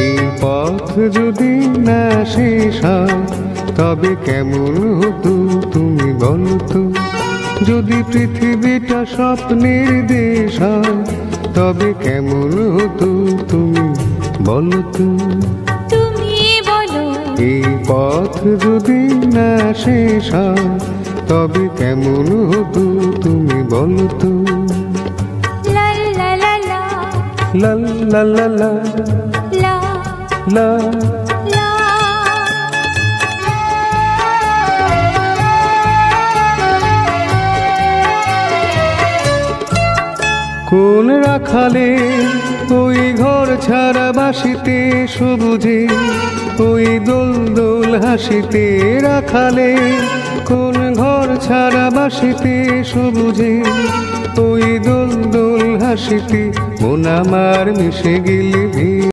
এই পথ যদি না শেষ হয় তবে কেমন হতো তুমি বলো তো। যদি পৃথিবীটা স্বপ্নের দেশ হয় তবে কেমন হতো তুমি বলো তো। তুমি বলো এই পথ যদি না শেষ হয় তবে কেমন হতো তুমি বলো তো। লা লা লা লা লা লা লা লা লা লা। লা। কোন রাখালে ওই ঘর ছাড়া বাসিতে সবুজে ওই দোল দোল হাসিতে রাখালে। কোন ঘর ছাড়া বাসিতে সবুজে ওই দোল দোল হাসিতে মন আমার মিশে গেলে